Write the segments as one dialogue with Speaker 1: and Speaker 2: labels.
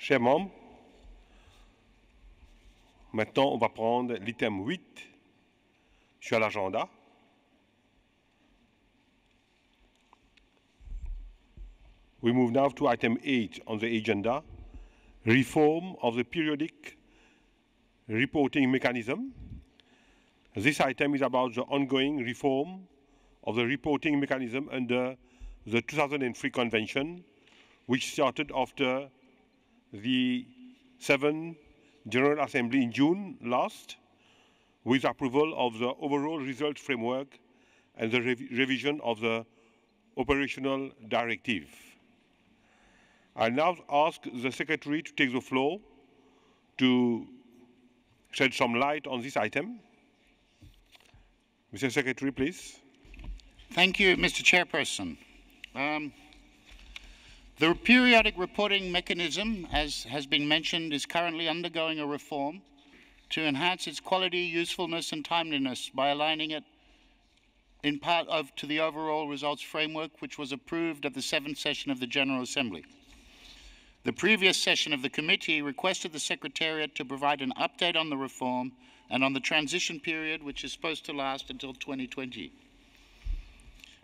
Speaker 1: Chers membres, maintenant on va prendre l'item 8 sur l'agenda. We move now to item 8 on the agenda, reform of the periodic reporting mechanism. This item is about the ongoing reform of the reporting mechanism under the 2003 Convention, which started after the 7th General Assembly in June last, with approval of the overall results framework and the revision of the operational directive. I now ask the Secretary to take the floor to shed some light on this item. Mr. Secretary, please.
Speaker 2: Thank you, Mr. Chairperson. The periodic reporting mechanism, as has been mentioned, is currently undergoing a reform to enhance its quality, usefulness and timeliness by aligning it in part to the overall results framework, which was approved at the 7th session of the General Assembly. The previous session of the committee requested the Secretariat to provide an update on the reform and on the transition period, which is supposed to last until 2020.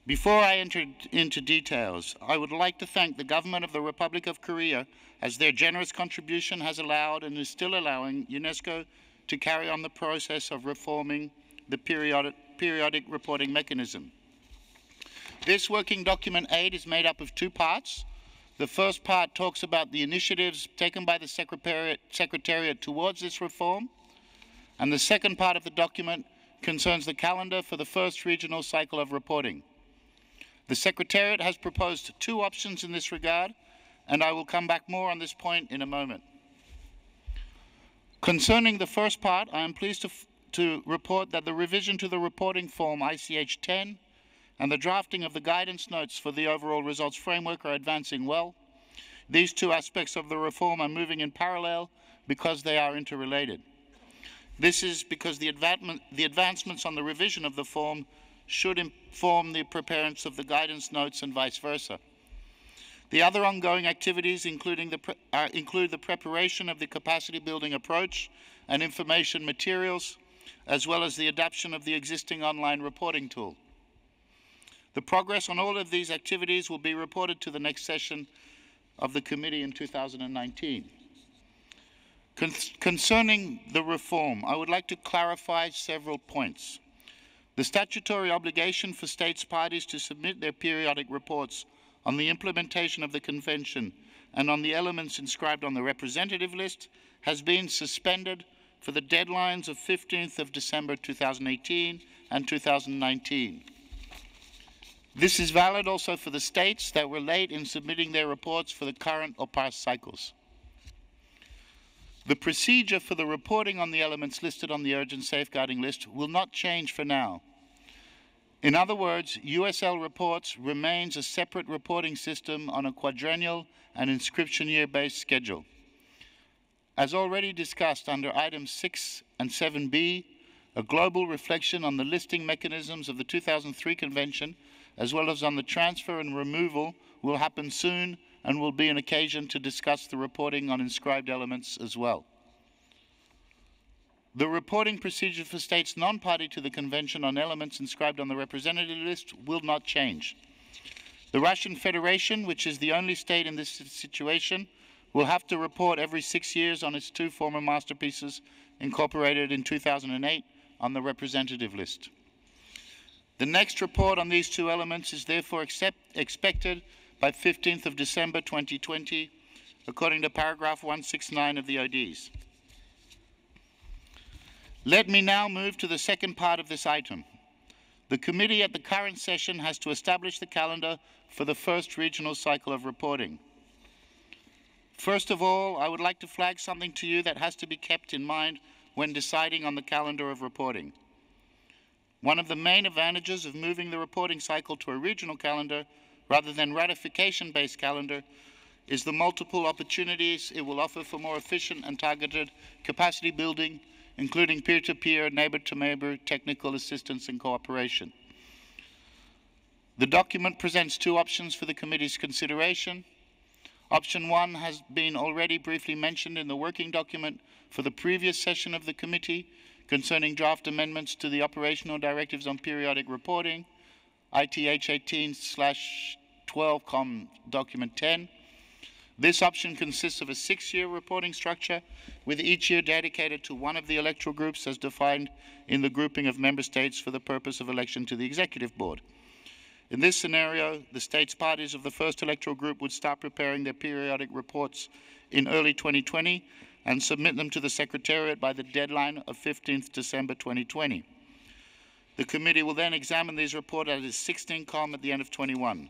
Speaker 2: Before I enter into details, I would like to thank the Government of the Republic of Korea, as their generous contribution has allowed and is still allowing UNESCO to carry on the process of reforming the periodic reporting mechanism. This working document 8 is made up of 2 parts. The first part talks about the initiatives taken by the Secretariat towards this reform, and the second part of the document concerns the calendar for the first regional cycle of reporting. The Secretariat has proposed 2 options in this regard, and I will come back more on this point in a moment. Concerning the first part, I am pleased to report that the revision to the reporting form ICH 10 and the drafting of the guidance notes for the overall results framework are advancing well. These 2 aspects of the reform are moving in parallel because they are interrelated. This is because the advancements on the revision of the form should inform the preparedness of the guidance notes and vice versa. The other ongoing activities include the preparation of the capacity building approach and information materials, as well as the adoption of the existing online reporting tool. The progress on all of these activities will be reported to the next session of the committee in 2019. Concerning the reform, I would like to clarify several points. The statutory obligation for states parties to submit their periodic reports on the implementation of the Convention and on the elements inscribed on the representative list has been suspended for the deadlines of 15th of December 2018 and 2019. This is valid also for the states that were late in submitting their reports for the current or past cycles. The procedure for the reporting on the elements listed on the urgent safeguarding list will not change for now. In other words, USL reports remains a separate reporting system on a quadrennial and inscription year-based schedule. As already discussed under items 6 and 7b, a global reflection on the listing mechanisms of the 2003 Convention, as well as on the transfer and removal, will happen soon and will be an occasion to discuss the reporting on inscribed elements as well. The reporting procedure for states non-party to the Convention on elements inscribed on the representative list will not change. The Russian Federation, which is the only state in this situation, will have to report every 6 years on its 2 former masterpieces incorporated in 2008 on the representative list. The next report on these 2 elements is therefore expected by 15th of December 2020, according to paragraph 169 of the ODs. Let me now move to the second part of this item. The committee at the current session has to establish the calendar for the first regional cycle of reporting. First of all, I would like to flag something to you that has to be kept in mind when deciding on the calendar of reporting. One of the main advantages of moving the reporting cycle to a regional calendar rather than ratification-based calendar is the multiple opportunities it will offer for more efficient and targeted capacity building, including peer-to-peer, neighbor-to-neighbor technical assistance and cooperation. The document presents 2 options for the committee's consideration. Option 1 has been already briefly mentioned in the working document for the previous session of the committee concerning draft amendments to the operational directives on periodic reporting, ITH 18/12, document 10. This option consists of a 6-year reporting structure, with each year dedicated to one of the electoral groups as defined in the grouping of member states for the purpose of election to the executive board. In this scenario, the states parties of the first electoral group would start preparing their periodic reports in early 2020 and submit them to the Secretariat by the deadline of 15th December 2020. The committee will then examine these reports at its 16 at the end of 21.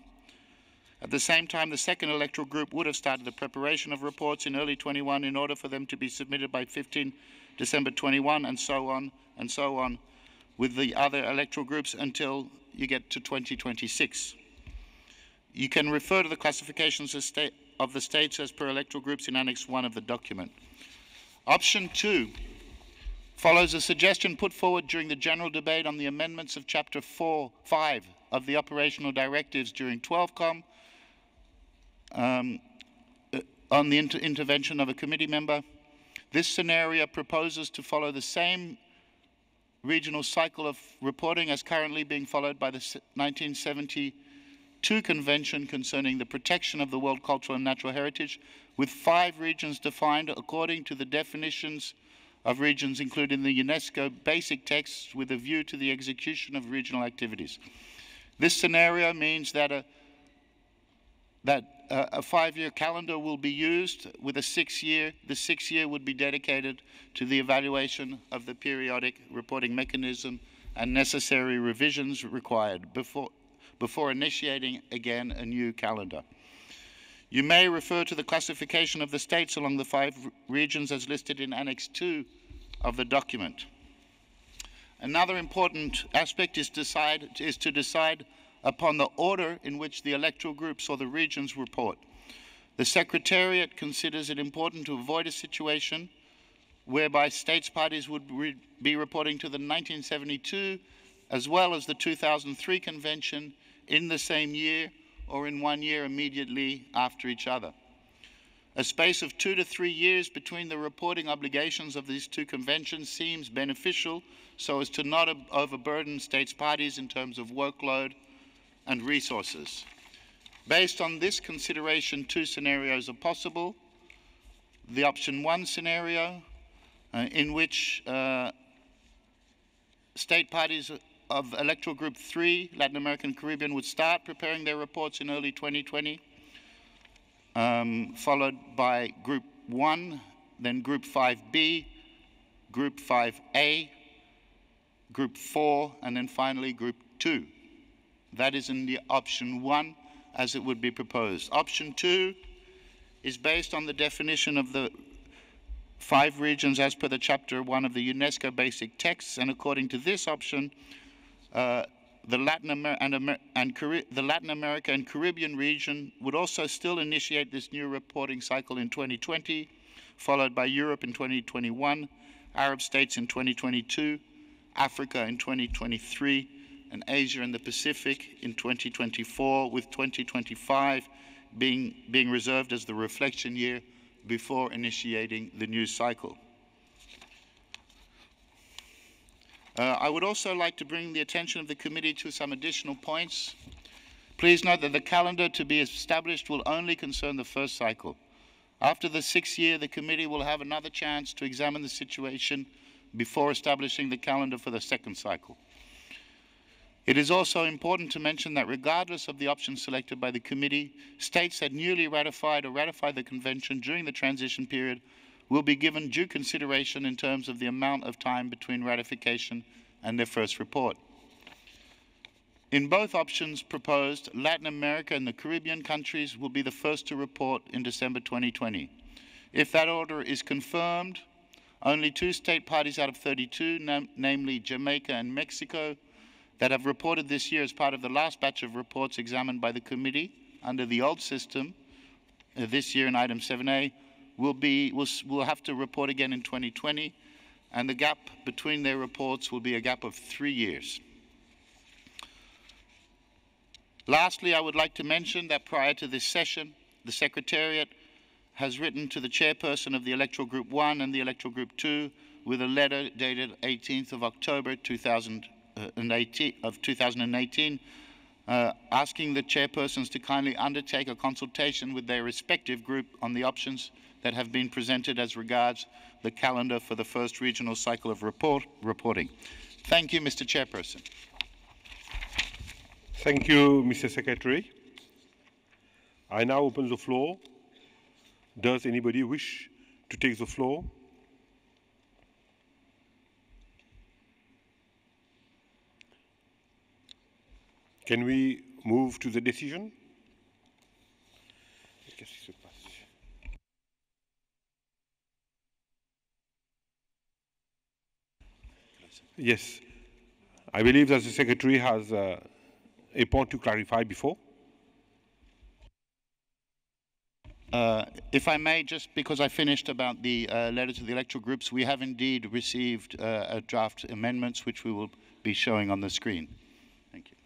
Speaker 2: At the same time, the second electoral group would have started the preparation of reports in early 21 in order for them to be submitted by 15 December 21, and so on, with the other electoral groups until you get to 2026. You can refer to the classifications of the states as per electoral groups in Annex 1 of the document. Option 2 follows a suggestion put forward during the general debate on the amendments of Chapter 5 of the operational directives during 12com, on the intervention of a committee member. This scenario proposes to follow the same regional cycle of reporting as currently being followed by the 1972 Convention concerning the protection of the world cultural and natural heritage, with 5 regions defined according to the definitions of regions included in the UNESCO basic text with a view to the execution of regional activities. This scenario means that a 5-year calendar will be used with a 6-year. The 6th year would be dedicated to the evaluation of the periodic reporting mechanism and necessary revisions required before initiating again a new calendar. You may refer to the classification of the states along the 5 regions as listed in Annex 2 of the document. Another important aspect is to decide upon the order in which the electoral groups or the regions report. The Secretariat considers it important to avoid a situation whereby states parties would be reporting to the 1972 as well as the 2003 Convention in the same year or in 1 year immediately after each other. A space of 2 to 3 years between the reporting obligations of these 2 conventions seems beneficial so as to not overburden states parties in terms of workload and resources. Based on this consideration, 2 scenarios are possible. The option 1 scenario, in which state parties of electoral group 3, Latin American Caribbean, would start preparing their reports in early 2020, followed by group 1, then group 5B, group 5A, group 4, and then finally group 2. That is in the option 1 as it would be proposed. Option 2 is based on the definition of the 5 regions as per the Chapter 1 of the UNESCO basic texts, and according to this option, the Latin America and Caribbean region would also still initiate this new reporting cycle in 2020, followed by Europe in 2021, Arab states in 2022, Africa in 2023, and Asia and the Pacific in 2024, with 2025 being reserved as the reflection year before initiating the new cycle. I would also like to bring the attention of the committee to some additional points. Please note that the calendar to be established will only concern the first cycle. After the 6th year, the committee will have another chance to examine the situation before establishing the calendar for the second cycle. It is also important to mention that regardless of the option selected by the committee, states that newly ratified or ratified the convention during the transition period will be given due consideration in terms of the amount of time between ratification and their first report. In both options proposed, Latin America and the Caribbean countries will be the first to report in December 2020. If that order is confirmed, only 2 state parties out of 32, namely Jamaica and Mexico, that have reported this year as part of the last batch of reports examined by the committee under the old system, this year in item 7A, will have to report again in 2020, and the gap between their reports will be a gap of 3 years. Lastly, I would like to mention that prior to this session, the Secretariat has written to the chairperson of the Electoral Group 1 and the Electoral Group 2 with a letter dated 18th of October 2018, asking the chairpersons to kindly undertake a consultation with their respective group on the options that have been presented as regards the calendar for the first regional cycle of reporting. Thank you, Mr. Chairperson.
Speaker 1: Thank you, Mr. Secretary. I now open the floor. Does anybody wish to take the floor? Can we move to the decision? Yes. I believe that the Secretary has a point to clarify before.
Speaker 2: If I may, just because I finished about the letter to the electoral groups, we have indeed received a draft amendments which we will be showing on the screen. Thank you.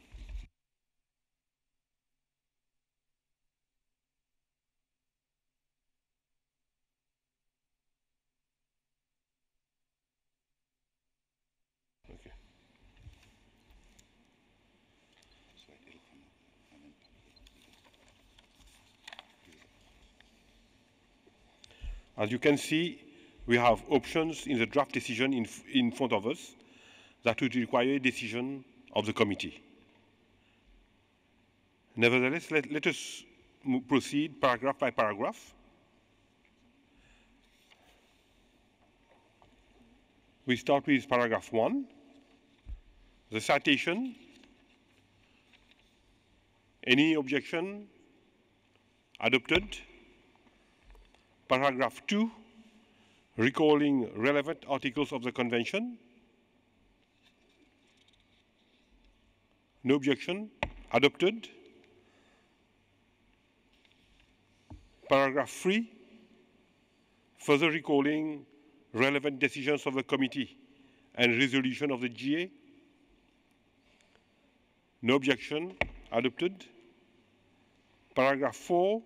Speaker 1: Okay. As you can see, we have options in the draft decision in front of us that would require a decision of the committee. Nevertheless, let us proceed paragraph by paragraph. We start with paragraph 1, the citation. Any objection? Adopted. Paragraph 2, recalling relevant articles of the Convention. No objection. Adopted. Paragraph 3, further recalling relevant decisions of the committee and resolution of the GA. No objection. Adopted. Paragraph 4,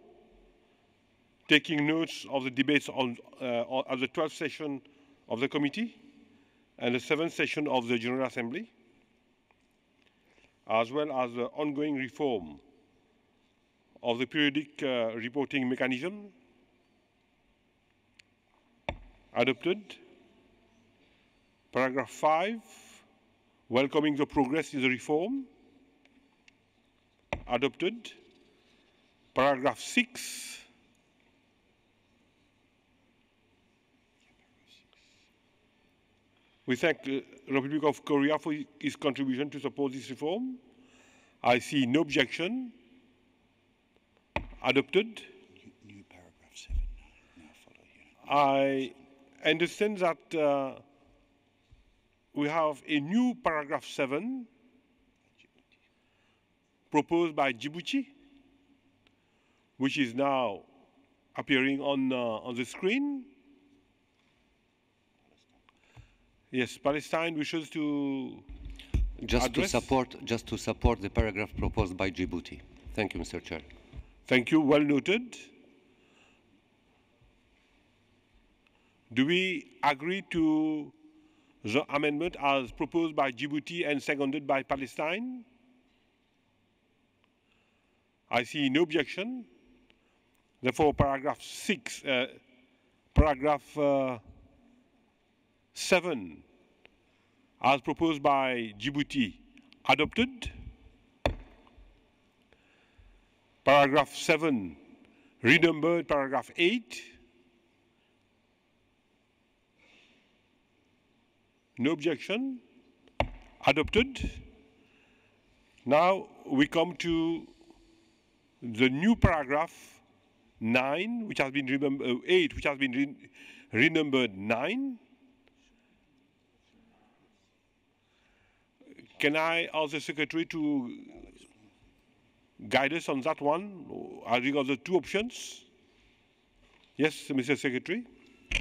Speaker 1: taking notes of the debates at the 12th session of the committee and the 7th session of the General Assembly, as well as the ongoing reform of the periodic reporting mechanism. Adopted. Paragraph 5, welcoming the progress in the reform. Adopted. Paragraph 6, we thank the Republic of Korea for its contribution to support this reform. I see no objection. Adopted.
Speaker 2: New paragraph 7 now follow here.
Speaker 1: I understand that we have a new paragraph 7 proposed by Djibouti, which is now appearing on the screen. Yes, Palestine wishes to
Speaker 3: just to support the paragraph proposed by Djibouti. Thank you, Mr. Chair.
Speaker 1: Thank you. Well noted. Do we agree to the amendment as proposed by Djibouti and seconded by Palestine? I see no objection. Therefore, paragraph 7, as proposed by Djibouti, adopted. Paragraph 7, renumbered paragraph 8. No objection. Adopted. Now we come to the new paragraph 9, which has been 8, which has been renumbered 9. Can I ask the Secretary to guide us on that one, as regards the two options? Yes, Mr. Secretary.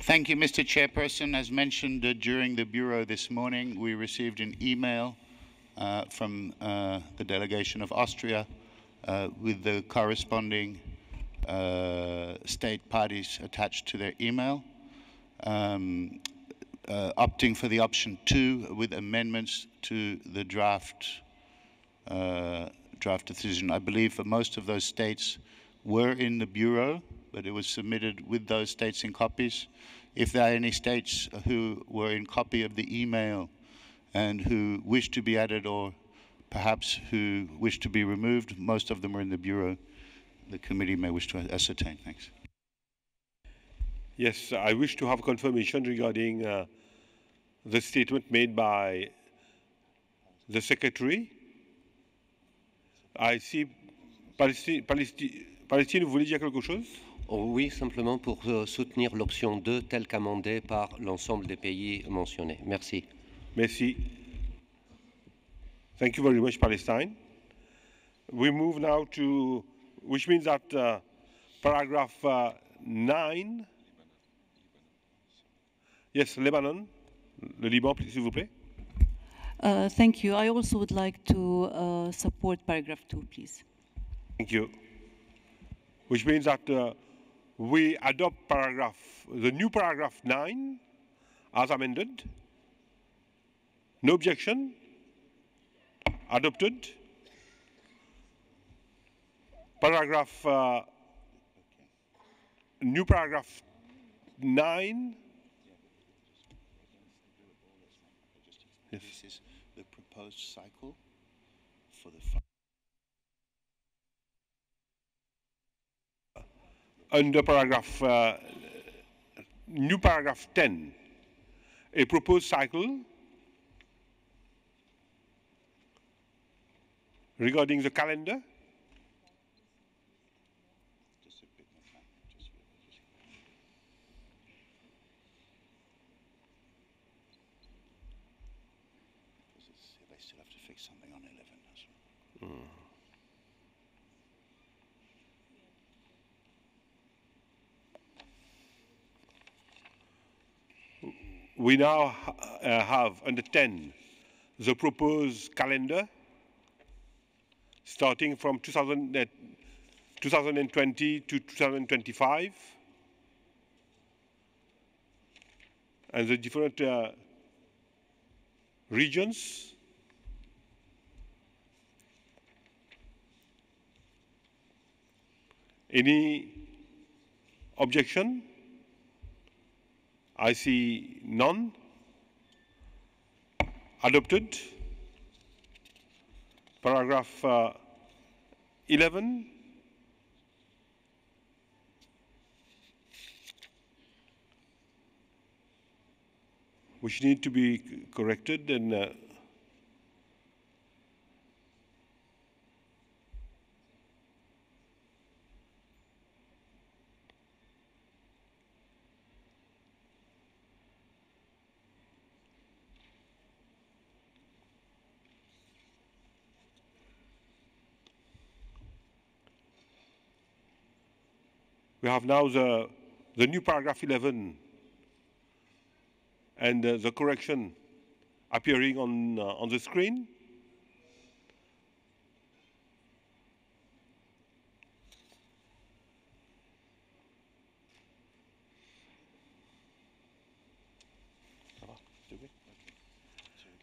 Speaker 2: Thank you, Mr. Chairperson. As mentioned during the Bureau this morning, we received an email from the delegation of Austria with the corresponding state parties attached to their email, opting for the option 2 with amendments to the draft decision. I believe that most of those states were in the Bureau, but it was submitted with those states in copies. If there are any states who were in copy of the email and who wish to be added, or perhaps who wish to be removed, most of them are in the Bureau. The committee may wish to ascertain. Thanks.
Speaker 1: Yes, I wish to have confirmation regarding the statement made by the Secretary. I see Palestine, vous voulez dire quelque chose?
Speaker 3: Oui, simplement pour soutenir l'option 2 telle qu'amendée par l'ensemble des pays mentionnés. Merci.
Speaker 1: Merci. Thank you very much, Palestine. We move now to, which means that paragraph 9. Yes, Lebanon. Le Liban, s'il vous plaît.
Speaker 4: Thank you. I also would like to support paragraph 2, please.
Speaker 1: Thank you. Which means that we adopt the new paragraph 9 as amended. No objection. Adopted. New paragraph 9.
Speaker 2: Yes. This is the proposed cycle for the
Speaker 1: under new paragraph 10, a proposed cycle regarding the calendar.
Speaker 2: They still have to fix something on 11. That's right.
Speaker 1: We now have under 10 the proposed calendar starting from 2020 to 2025, and the different regions. Any objection? I see none. Adopted. Paragraph 11. Which need to be corrected, and we have now the new paragraph 11 and the correction appearing on the screen.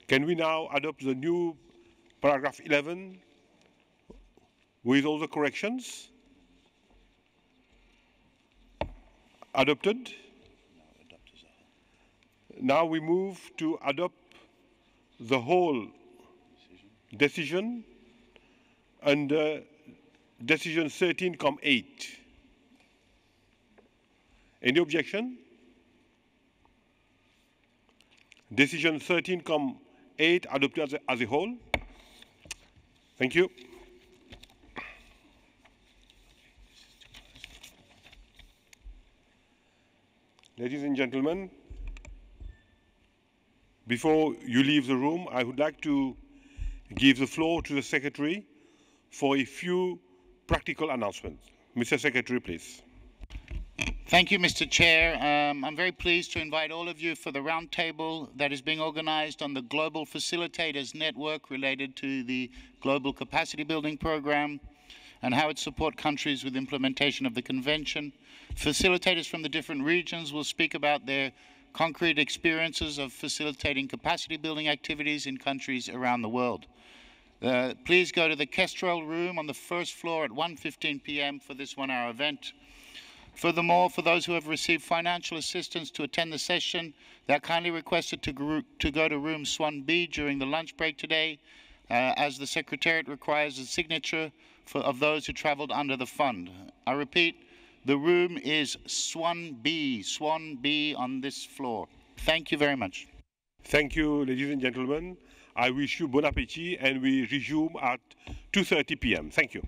Speaker 1: Can we now adopt the new paragraph 11 with all the corrections? Adopted. Now we move to adopt the whole decision under decision 13.8. Any objection? Decision 13.8 adopted as a whole. Thank you. Ladies and gentlemen, before you leave the room, I would like to give the floor to the Secretary for a few practical announcements. Mr. Secretary, please.
Speaker 2: Thank you, Mr. Chair. I'm very pleased to invite all of you for the roundtable that is being organized on the Global Facilitators Network related to the Global Capacity Building Program. and how it supports countries with implementation of the convention. Facilitators from the different regions will speak about their concrete experiences of facilitating capacity building activities in countries around the world. Please go to the Kestrel room on the first floor at 1:15 p.m. for this one-hour event. Furthermore, for those who have received financial assistance to attend the session, they're kindly requested to go to room Swan B during the lunch break today, as the Secretariat requires a signature of those who traveled under the fund. I repeat, the room is Swan B on this floor. Thank you very much.
Speaker 1: Thank you, ladies and gentlemen. I wish you bon appétit, and we resume at 2:30 p.m. Thank you.